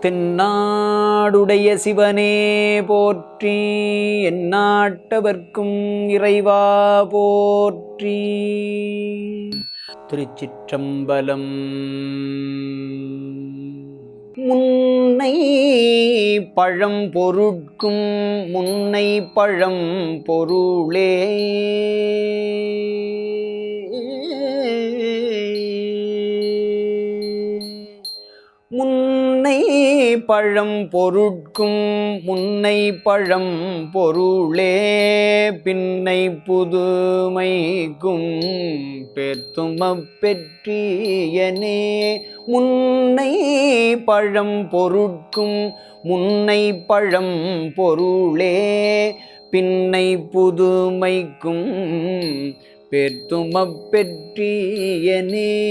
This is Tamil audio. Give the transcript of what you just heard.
தென்னாடுடைய சிவனே போற்றி, எந்நாட்டவர்க்கும் இறைவா போற்றி. திருச்சிற்றம்பலம். முன்னை பழம் பொருட்கும் முன்னை பழம் பொருளே முன்னை பழம் பொருட்கும் முன்னை பழம் பொருளே பின்னை புதுமைக்கும் பெத்துமப் பெற்றியனே. முன்னை பழம் பொருட்கும் முன்னை பழம் பொருளே பின்னை புதுமைக்கும் பெத்துமப் பெற்றியனே.